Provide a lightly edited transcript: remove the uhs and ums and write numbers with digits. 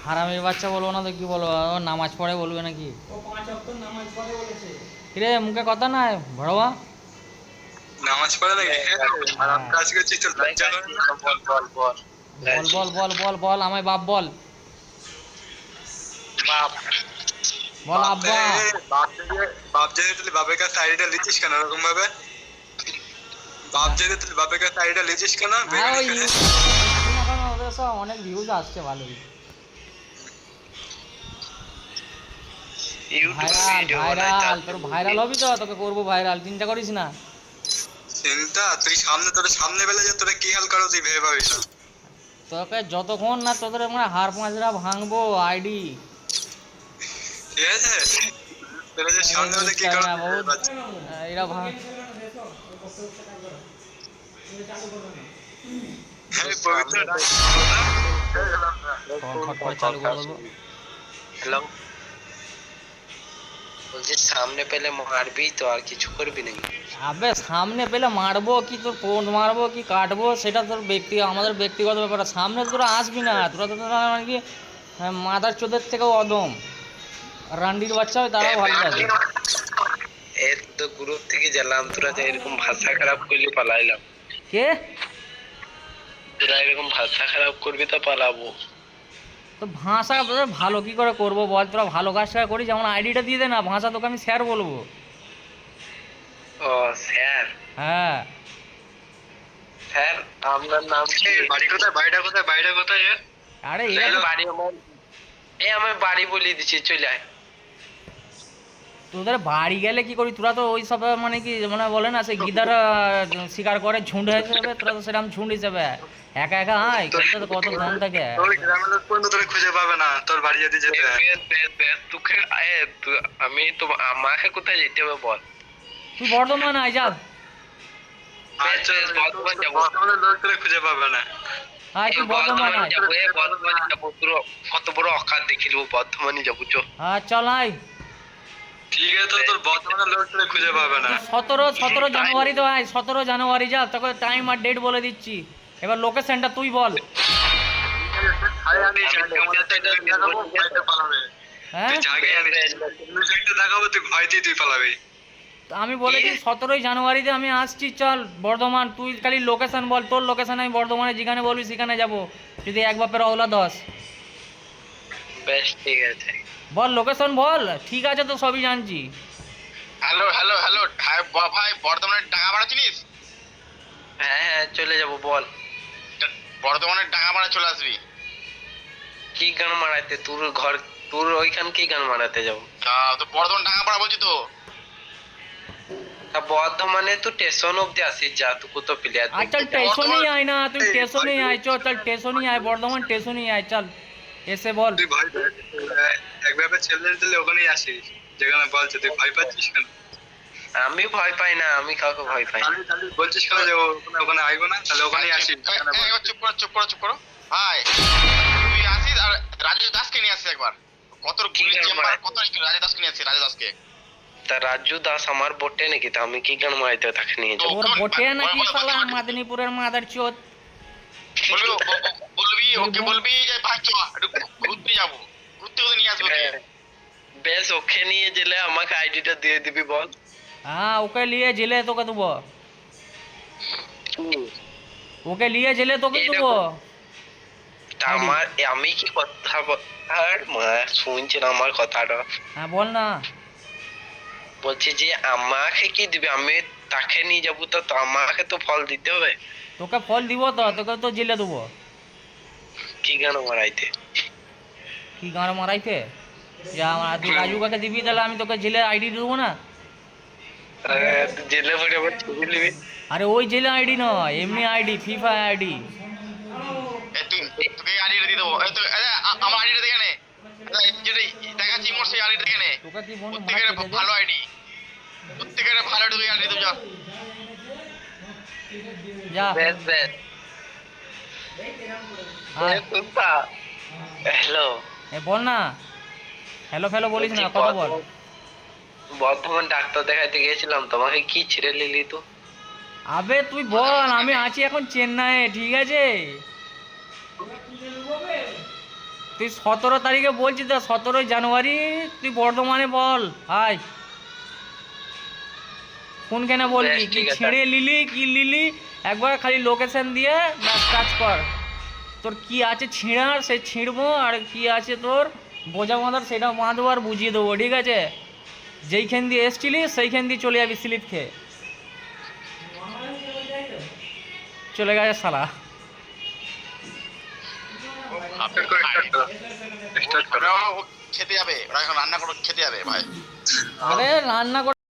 হারামির বাচ্চা বলবো না তো কি বলবো, ও নামাজ পড়ে বলবে নাকি? ও 5 ওয়াক্ত নামাজ পড়ে বলেছে। কিরে মুখে কথা নাই ভড়বা? নামাজ পড়ে নাকি? খারাপ কাজ করছিস তো লজ্জা করে না? বল বল বল। বল বল বল বল বল আমায় বাপ বল। বাপ বল আব্বা। বাপ যদি তুই বাপের কাছে আইডিটা লিখিস কেন এরকম ভাবে? বাপ যদি তুই বাপের কাছে আইডিটা লিখিস কেন? হ্যাঁ ওই এখন ওদের সব অনেক ভিউজ আসছে ভালোই। ভাইরাল ভাইরাল তোর ভাইরাল হবি তো, তোকে করবো ভাইরাল, চিন্তা করিস না। চিন্তা তুই সামনে বেলা যে তোরা কি হাল করো তুই ভেবে পাবিস না। তোকে যতক্ষণ না তোদের মানে হাড় পাঁচরা ভাঙবো আইডি। ঠিক আছে, তোরা যে সামনে বেলা কি করো এরা ভাঙ পবিত্র চালু করে দেবো। হ্যালো, বলছি সামনে পেলে মারবি তো, আর কিছু করবি নাকি? আবে সামনে পেলে মারবো কি, তোর ফোন মারবো কি কাটবো সেটা তোর আমাদের ব্যক্তিগত ব্যাপার। সামনে তোরা আসবি না, তোরা মানে কি মাদার চোদের থেকেও অদম রান্ডির বাচ্চা হয় তারাও ভালো লাগে। এর তো গ্রুপ থেকে গেলাম, তোরা যে এরকম ভাষা খারাপ করলি পালাইলাম। কে তোরা এরকম ভাষা খারাপ করবি তো পালাবো। তো ভাষা ভালো কি করে করবো বল? তোরা ভালো কাজটা করি, যেমন আইডিটা দিয়ে দে না, ভাষা তোকে আমি স্যার বলবো। ও স্যার? হ্যাঁ স্যার আপনার নাম কি? বাড়ি কোথায়? বাড়িটা কোথায় এর? আরে বাড়ি আমার, আমি বাড়ি বলে দিচ্ছি, চলে আয়। তোদের বাড়ি গেলে কি করি? তোরা তো ওই সব মানে কি মানে বলে না সে গিদার শিকার করে ঝুন্ড হিসেবে, তোরা তো সেরকম ঝুন্ড হিসেবে একা একা আয় করতে তো কত ধন থাকে। তোর গ্রামের লোক পর্যন্ত তোরে খুঁজে পাবে না তোর বাড়ি যদি যেতে হয়। তোকে আমি তো, আমাকে কোথায় যেতে হবে বল? তুই বর্ধমান আয় যা। আচ্ছা বর্তমানে লোক তোরে খুঁজে পাবে না। আয় তুই বর্ধমান আয়। বর্ধমানে যাবো, কত বড় অকাত দেখিল, বর্ধমানে যাবো চ। হ্যাঁ চল আয়। ঠিক আছে, তোর বর্তমানে লোক তোরে খুঁজে পাবে না। 17 জানুয়ারি তো আয়, 17 জানুয়ারি যা, তোকে টাইম আর ডেট বলে দিচ্ছি। এবার লোকেশনটা তুই বল। হ্যাঁ দেখাবো তুই ভয়তেই তুই পালাবি। আমি বলেছি 17 জানুয়ারিতে আমি আসছি, চল বর্ধমান। তুই খালি লোকেশন বল, তোর লোকেশন আমি বর্ধমানে যেখানে বলবি সেখানে যাব, যদি এক বাপের অওলা 10। বেশ ঠিক আছে, বল লোকেশন বল। ঠিক আছে তো সবই জানছি। হ্যালো হ্যালো হ্যালো ভাই, বর্ধমানের ডাঙ্গাপাড়া চিনিস? হ্যাঁ হ্যাঁ চলে যাব, বল। বর্ধমানের ডাঙ্গাপাড়া চলে আসবি। কি গান মারাইতে তোর ঘর, তোর ওইখান কি গান মারাতে যাব? তো বর্ধমান ডাঙ্গাপাড়া বলছি তো। তা বর্ধমানে তুই স্টেশন অব্দি আসিস, যা তুই কত প্লেয়ার। আচ্ছা স্টেশনেই আয় না, তুই স্টেশনেই আয়, চল স্টেশনেই আয়, বর্ধমান স্টেশনেই আয়, চল এসে বল। তুই ভয় একভাবে ছেলে দিলে ওখানেই আসিস যেখানে বলছে, তুই ভয় পাচ্ছিস কেন? আমি ভয় পাই না, আমি কাউকে ভয় পাই না। তাহলে বলছিস কেন যে ওখানে আইবো না? তাহলে ওখানেই আসিস। চুপ করো ভাই, তুই আসিস আর রাজু দাসকে নিয়ে আসিস একবার। কত পুলিশ চেম্বার, কত রাজু দাসকে নিয়ে আসিস, রাজু দাসকে। তা রাজু দাস আমার বটে নাকি? তা আমি কি গান মারাইতে তাকে নিয়ে যাবো? ওর বটে নাকি শালা মাদারীপুরের মাদার চোদ। বলবি ওকে, বলবি যে ভাই চ একটু ঘুরতে যাবো, ঘুরতে ওদের নিয়ে আসবো। বেশ, ওকে নিয়ে গেলে আমাকে আইডিটা দিয়ে দিবি বল। হ্যাঁ ওকে নিয়ে জেলে তোকে দেবো, ওকে নিয়ে জেলে তোকে দেবো। তা আমার, আমি কি কথা আর মা শুনছি না আমার কথাটা? হ্যাঁ বল না। বলছি যে আমাকে কি দিবে? আমি তাকে নিয়ে যাবো, তো আমাকে তো ফল দিতে হবে। তোকে ফল দিব তো, তোকে তো জেলে দেবো। কি গান মারাইতে? কি গান মারাইতে? যা তুই রাজু কাকে দিবি, তাহলে আমি তোকে জেলে আইডি দেবো না। জেলে পড়ে আবার ছবি নিবি? আরে ওই জেলে আইডি নয়, এমনি আইডি, ফ্রি ফায়ার আইডি। তোকে আইডিটা দিয়ে দেবো। আমার আইডিটা দেখে নে, যেটা দেখাচ্ছি মোর সেই আইডিটা দেখে নে। তোকে কি বন্ধু প্রত্যেকের ভালো আইডি, প্রত্যেকের ভালো আইডি আইডি দেবো। যা বেশ বেশ। হ্যালো, বল না। হ্যালো ফ্যালো বলিস না, কথা বল। বর্ধমান ডাক্তার দেখাইতে গেছিলাম, তোমাকে কি ছিঁড়ে নিলি তো? আবে তুই বল, আমি আছি এখন চেন্নাইয়ে, ঠিক আছে? তুই 17 তারিখে বলছিস তো 17 জানুয়ারি তুই বর্ধমানে বল হাই কোনখানে বলবি বেশ, কি ঠিক আছে। ছেড়ে লিলি কি লিলি একবার খালি লোকেশন দিয়ে ব্যাস কাজ কর তোর কি আছে ছিঁড়ার সে ছিঁড়বো আর কি আছে তোর বোঝা বাঁধার সেটা বাঁধবো আর বুঝিয়ে দেবো ঠিক আছে যেইখান দিয়ে এসছিলি সেইখান দিয়ে চলে যাবি স্লিপ খেয়ে চলে গেছে শালা স্টার্ট করো স্টার্ট করো ওরা ও খেতে যাবে ওরা এখন রান্না করে খেতে যাবে ভাই আরে রান্না করে